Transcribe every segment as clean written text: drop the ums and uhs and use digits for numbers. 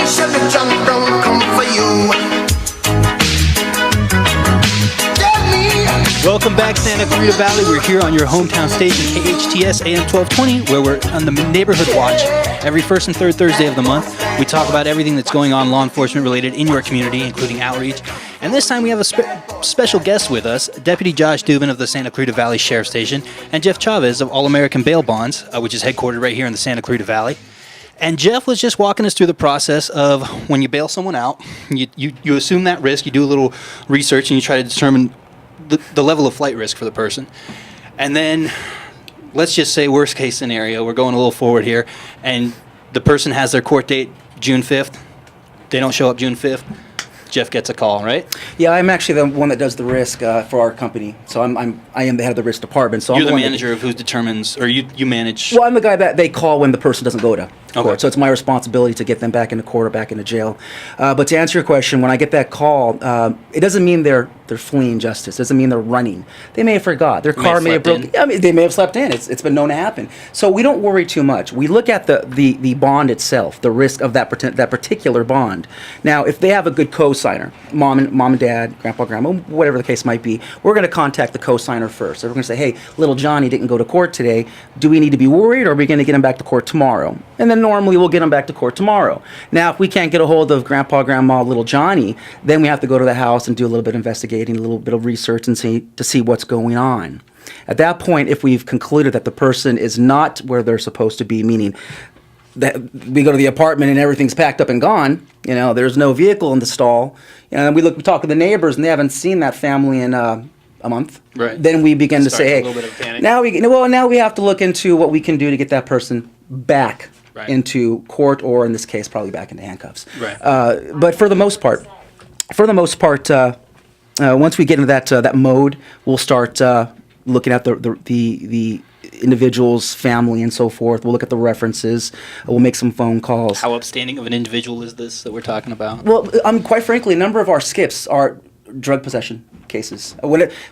Chevy John Brown come for you. Welcome back, Santa Clarita Valley. We're here on your hometown station, KHTS AM 1220, where we're on the Neighborhood Watch every first and third Thursday of the month. We talk about everything that's going on law enforcement related in your community, including outreach. And this time we have a special guest with us, Deputy Josh Dubin of the Santa Clarita Valley Sheriff's Station, and Jeff Chavez of All American Bail Bonds, which is headquartered right here in the Santa Clarita Valley. And Jeff was just walking us through the process of when you bail someone out, you assume that risk, you do a little research, and you try to determine the level of flight risk for the person. And then, let's just say worst case scenario, we're going a little forward here, and the person has their court date June 5th. They don't show up June 5th. Jeff gets a call, right? Yeah, I'm actually the one that does the risk for our company. So I am the head of the risk department. So You're I'm the manager of who determines, or you manage. Well, I'm the guy that they call when the person doesn't go to court. Okay. So it's my responsibility to get them back into court or back into jail. But to answer your question, when I get that call, it doesn't mean they're fleeing justice. It doesn't mean they're running. They may have forgot. Their car may have broken. I mean, they may have slept in. It's been known to happen. So we don't worry too much. We look at the bond itself, the risk of that particular bond. Now, if they have a good co-signer, mom and dad, grandpa, grandma, whatever the case might be, we're going to contact the co-signer first. So we're going to say, hey, little Johnny didn't go to court today. Do we need to be worried, or are we going to get him back to court tomorrow? And then normally we'll get him back to court tomorrow. Now, if we can't get a hold of grandpa, grandma, little Johnny, then we have to go to the house and do a little bit of investigating, a little bit of research, and see what's going on. At that point, if we've concluded that the person is not where they're supposed to be, meaning that we go to the apartment and everything's packed up and gone, there's no vehicle in the stall, and we talk to the neighbors and they haven't seen that family in a month. Right. Then we begin to say, a little bit of panic. now we have to look into what we can do to get that person back into court, or in this case, probably back into handcuffs. Right. But for the most part, once we get into that mode, we'll start looking at the individual's family and so forth. We'll look at the references. We'll make some phone calls. How upstanding of an individual is this that we're talking about? Well, quite frankly, a number of our skips are drug possession cases.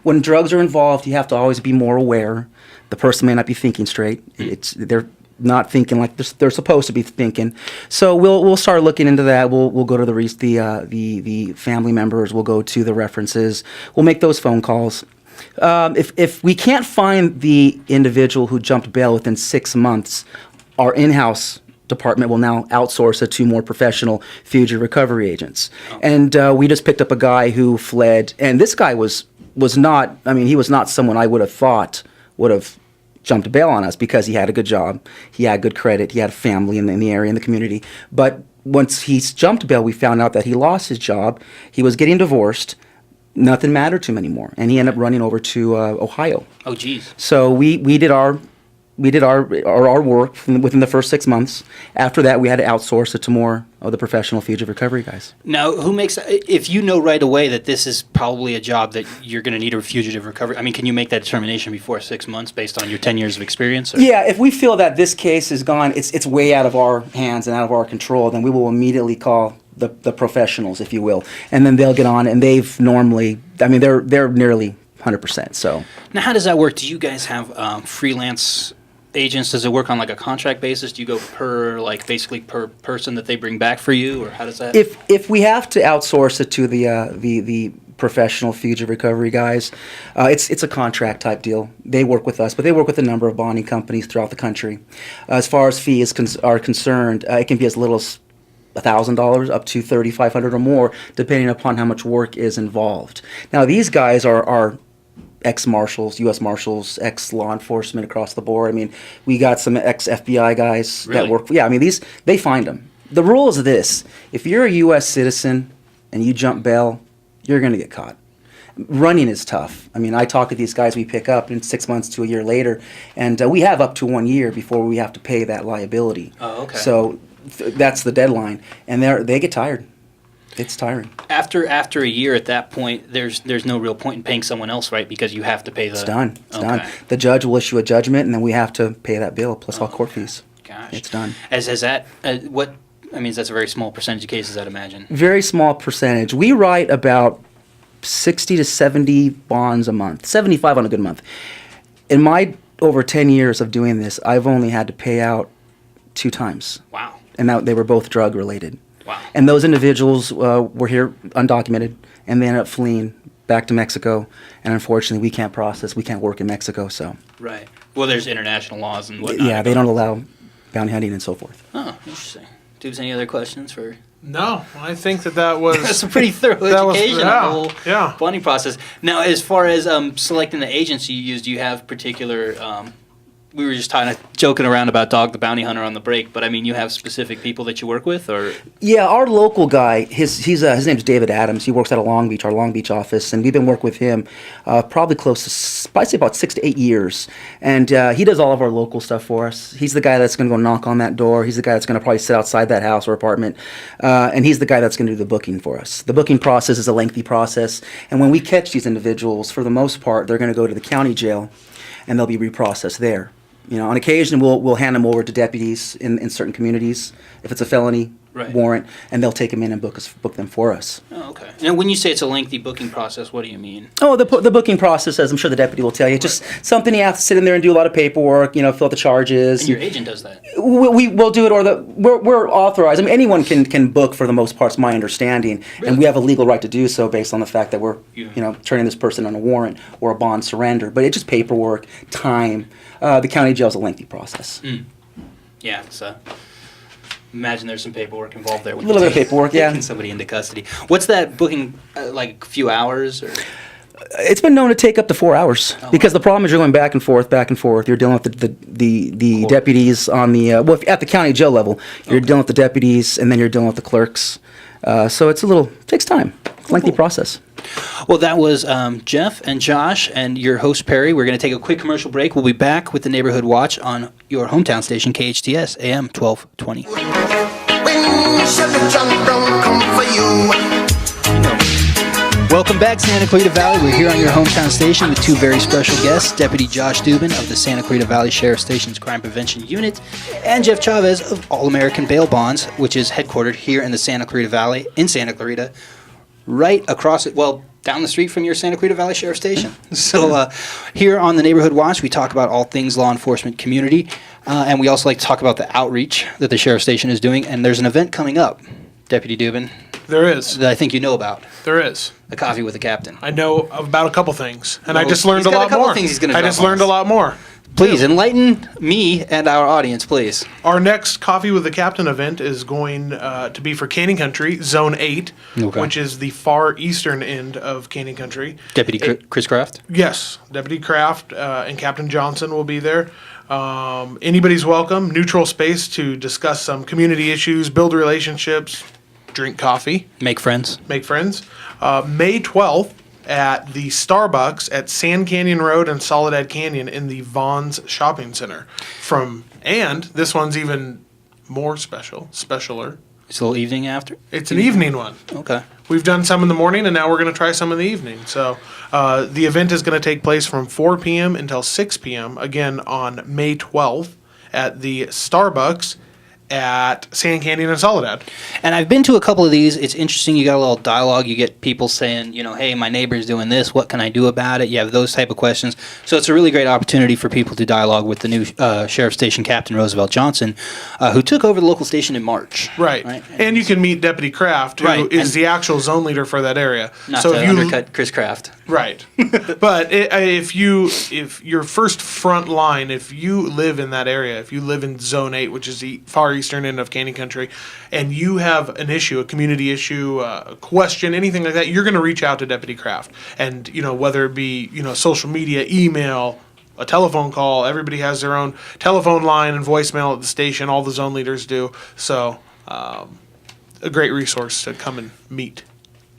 When drugs are involved, you have to always be more aware. The person may not be thinking straight. They're not thinking like they're supposed to be thinking. So we'll start looking into that. We'll go to the family members. We'll go to the references. We'll make those phone calls. If we can't find the individual who jumped bail within 6 months, our in-house department will now outsource it to more professional fugitive recovery agents. Oh. And we just picked up a guy who fled, and this guy was not, he was not someone I would have thought would have jumped bail on us, because he had a good job, he had good credit, he had a family in the area, in the community. But once he jumped bail, we found out that he lost his job, he was getting divorced, nothing mattered to him anymore, and he ended up running over to Ohio. Oh, geez. So we did our work within the first 6 months. After that, we had to outsource it to more of the professional fugitive recovery guys. Now, if you know right away that this is probably a job that you're going to need a fugitive recovery, can you make that determination before 6 months based on your 10 years of experience? Or? Yeah, if we feel that this case is gone, it's way out of our hands and out of our control, then we will immediately call the professionals, if you will, and then they'll get on, and they've normally, they're nearly 100%. So now, how does that work? Do you guys have freelance agents? Does it work on like a contract basis? Do you go per person that they bring back for you, or how does that? If we have to outsource it to the professional fugitive recovery guys, it's a contract type deal. They work with us, but they work with a number of bonding companies throughout the country. As far as fees are concerned, it can be as little as $1,000 up to $3,500 or more, depending upon how much work is involved. Now, these guys are ex-marshals, U.S. Marshals, ex-law enforcement across the board. We got some ex-FBI guys that work. Yeah, they find them. The rule is this: if you're a U.S. citizen and you jump bail, you're going to get caught. Running is tough. I talk to these guys we pick up in 6 months to a year later, and we have up to 1 year before we have to pay that liability. Oh, okay. So that's the deadline, and they get tired. It's tiring. After a year, at that point, there's no real point in paying someone else, right? Because you have to pay the. It's done. It's done. The judge will issue a judgment, and then we have to pay that bill plus all court fees. Gosh, it's done. Has that what? That's a very small percentage of cases, I'd imagine. Very small percentage. We write about 60 to 70 bonds a month, 75 on a good month. In my over 10 years of doing this, I've only had to pay out 2 times. Wow. And they were both drug related. Wow. And those individuals were here undocumented, and they ended up fleeing back to Mexico. And unfortunately, we can't work in Mexico. So Right. Well, there's international laws and whatnot. yeah, they don't allow bounty hunting and so forth. Oh, interesting. Dubes, any other questions for? No, I think that was That's a pretty thorough education on the whole bonding process. Now, as far as selecting the agency you used, do you have particular? We were just joking around about Dog the Bounty Hunter on the break, but I mean, you have specific people that you work with, or? Yeah, our local guy, his name's David Adams. He works out of Long Beach, our Long Beach office, and we've been working with him probably close to, I'd say about 6 to 8 years. And he does all of our local stuff for us. He's the guy that's going to go knock on that door. He's the guy that's going to probably sit outside that house or apartment, and he's the guy that's going to do the booking for us. The booking process is a lengthy process, and when we catch these individuals, for the most part, they're going to go to the county jail, and they'll be reprocessed there. You know, on occasion, we'll hand them over to deputies in certain communities if it's a felony warrant, and they'll take them in and book them for us. Oh, okay. And when you say it's a lengthy booking process, what do you mean? Oh, the booking process, as I'm sure the deputy will tell you, just something you have to sit in there and do a lot of paperwork, fill out the charges. And your agent does that? We'll do it, or we're authorized. I mean, anyone can book for the most part, is my understanding, and we have a legal right to do so based on the fact that we're, turning this person on a warrant or a bond surrender. But it's just paperwork, time. The county jail is a lengthy process. Mm. Yeah, so imagine there's some paperwork involved there. A little bit of paperwork, taking somebody into custody. What's that booking, like a few hours? Or? It's been known to take up to 4 hours because the problem is you're going back and forth. You're dealing with the deputies on the at the county jail level. You're dealing with the deputies, and then you're dealing with the clerks. So it takes time. Lengthy process. Well, that was Jeff and Josh and your host, Perry. We're going to take a quick commercial break. We'll be back with the Neighborhood Watch on your hometown station, KHTS, AM 1220. When Chevy John Brown come for you. Welcome back, Santa Clarita Valley. We're here on your hometown station with two very special guests, Deputy Josh Dubin of the Santa Clarita Valley Sheriff Station's Crime Prevention Unit, and Jeff Chavez of All American Bail Bonds, which is headquartered here in the Santa Clarita Valley, in Santa Clarita, right across it, down the street from your Santa Clarita Valley Sheriff Station. So here on the Neighborhood Watch, we talk about all things law enforcement community, and we also like to talk about the outreach that the Sheriff Station is doing, and there's an event coming up, Deputy Dubin. There is. That I think you know about. There is. A Coffee with the Captain. I know about a couple things, and I just learned a lot more. I just learned a lot more. Please enlighten me and our audience, please. Our next Coffee with the Captain event is going to be for Canyon Country, Zone 8, which is the far eastern end of Canyon Country. Deputy Chris Kraft? Yes. Deputy Kraft and Captain Johnson will be there. Anybody's welcome. Neutral space to discuss some community issues, build relationships, drink coffee. Make friends. May 12th at the Starbucks at Sand Canyon Road and Soledad Canyon in the Vaughn's Shopping Center. And this one's even more specialer. It's a little evening after? It's an evening one. Okay. We've done some in the morning, and now we're going to try some in the evening. So the event is going to take place from 4 p.m. until 6 p.m., again on May 12th at the Starbucks at Sand Canyon and Soledad. And I've been to a couple of these. It's interesting. You got a little dialogue. You get people saying, hey, my neighbor's doing this. What can I do about it? You have those type of questions. So it's a really great opportunity for people to dialogue with the new Sheriff Station Captain Roosevelt Johnson, who took over the local station in March. Right. And you can meet Deputy Kraft, who is the actual zone leader for that area. Not so to undercut Chris Kraft. Right. But if your first front line, if you live in that area, if you live in Zone 8, which is the far eastern end of Canyon Country, and you have an issue, a community issue, a question, anything like that, you're going to reach out to Deputy Kraft. And, whether it be, social media, email, a telephone call, everybody has their own telephone line and voicemail at the station. All the zone leaders do. So a great resource to come and meet.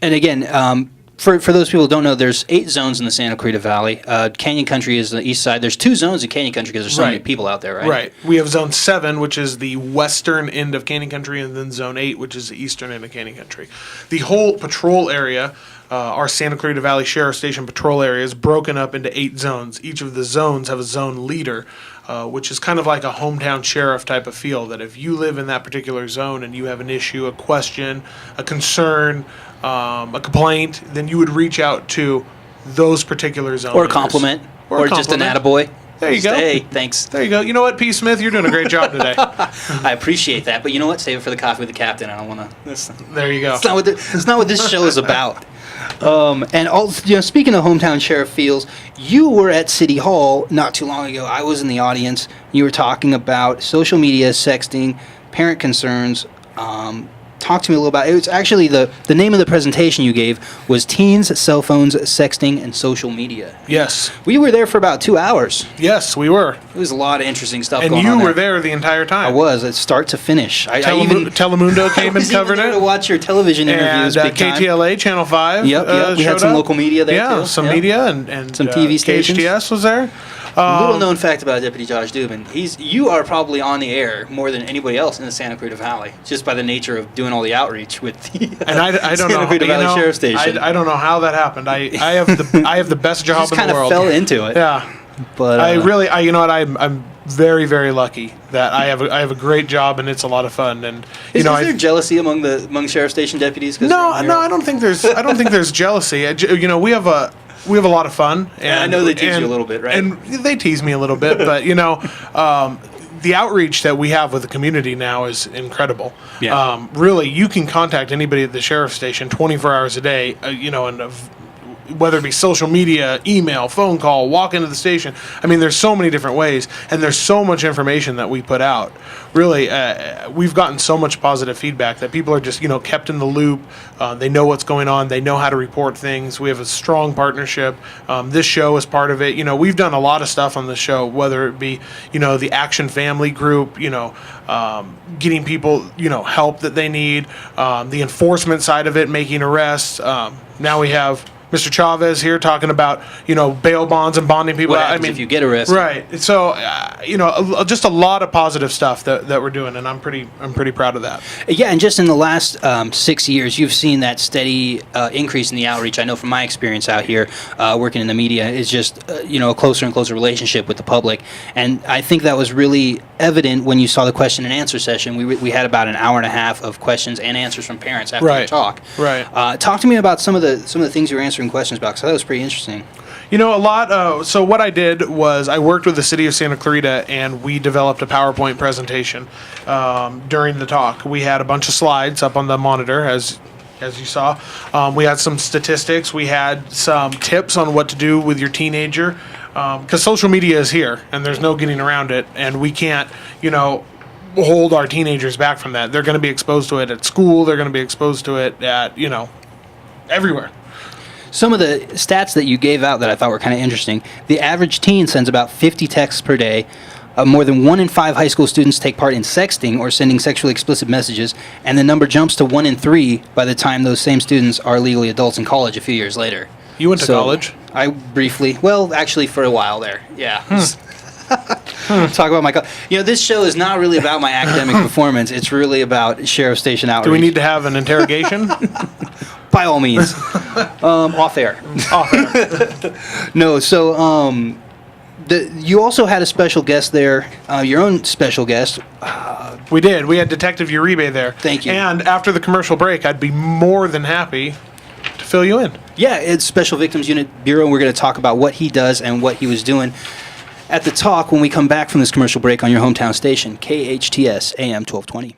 And again, for those people who don't know, there's 8 zones in the Santa Clarita Valley. Canyon Country is the east side. There's 2 zones in Canyon Country because there's so many people out there, right? Right. We have Zone 7, which is the western end of Canyon Country, and then Zone 8, which is the eastern end of Canyon Country. The whole patrol area, our Santa Clarita Valley Sheriff Station patrol area, is broken up into 8 zones. Each of the zones have a zone leader, which is kind of like a hometown sheriff type of feel, that if you live in that particular zone and you have an issue, a question, a concern, a complaint, then you would reach out to those particular zone Or a leaders. compliment. Or just an attaboy. There you go. Hey, thanks. There you go. You know what, P. Smith, you're doing a great job today. I appreciate that, but you know what? Save it for the coffee with the captain. I don't want to. There you go. It's not what this show is about. And also, speaking of hometown sheriff feels, you were at City Hall not too long ago. I was in the audience. You were talking about social media, sexting, parent concerns. Talk to me a little about it. It was actually the name of the presentation you gave was Teens, Cell Phones, Sexting, and Social Media. Yes. We were there for about 2 hours. Yes, we were. It was a lot of interesting stuff And going on. you there. were there the entire time. I was, at start to finish. Telemundo came and covered there it. to watch your television interviews. And big time. KTLA, Channel 5. Yep. We had some local media there, too. Yeah, some media and some TV stations. KHTS was there. Little known fact about Deputy Josh Dubin, you are probably on the air more than anybody else in the Santa Clarita Valley, just by the nature of doing all the outreach with the and I don't Santa know, Clarita Valley Sheriff Station. I don't know how that happened. I have the best job in the world. Just kind of fell into it. Yeah, but you know what, I'm very, very lucky that I have a great job and it's a lot of fun. And is there jealousy among sheriff station deputies? No, I don't think there's jealousy. We have a lot of fun. And I know they tease you a little bit, right? And they tease me a little bit, but the outreach that we have with the community now is incredible. Yeah. Really, you can contact anybody at the sheriff's station 24 hours a day. Whether it be social media, email, phone call, walk into the station. I mean, there's so many different ways, and there's so much information that we put out. Really, we've gotten so much positive feedback that people are just, kept in the loop. They know what's going on. They know how to report things. We have a strong partnership. This show is part of it. We've done a lot of stuff on the show, whether it be, the Action Family Group, getting people, help that they need, the enforcement side of it, making arrests. Now we have Mr. Chavez here talking about, bail bonds and bonding people. What happens if you get arrested? Right. So, just a lot of positive stuff that we're doing, and I'm pretty proud of that. Yeah, and just in the last 6 years, you've seen that steady increase in the outreach. I know from my experience out here working in the media, it's just, a closer and closer relationship with the public. And I think that was really evident when you saw the question and answer session. We had about an hour and a half of questions and answers from parents after the talk. Right. Talk to me about some of the things you were answering questions about, because that was pretty interesting. A lot. So what I did was I worked with the city of Santa Clarita, and we developed a PowerPoint presentation during the talk. We had a bunch of slides up on the monitor, as you saw. We had some statistics. We had some tips on what to do with your teenager, because social media is here, and there's no getting around it, and we can't, hold our teenagers back from that. They're going to be exposed to it at school. They're going to be exposed to it at, everywhere. Some of the stats that you gave out that I thought were kind of interesting. The average teen sends about 50 texts per day. More than 1 in 5 high school students take part in sexting or sending sexually explicit messages, and the number jumps to 1 in 3 by the time those same students are legally adults in college a few years later. You went to college? I briefly, actually for a while there, yeah. Talk about my this show is not really about my academic performance. It's really about sheriff station outreach. Do we need to have an interrogation? By all means. Off air. No, so you also had a special guest there, your own special guest. We did. We had Detective Uribe there. Thank you. And after the commercial break, I'd be more than happy to fill you in. Yeah, it's Special Victims Unit Bureau, and we're going to talk about what he does and what he was doing at the talk when we come back from this commercial break on your hometown station, KHTS AM 1220.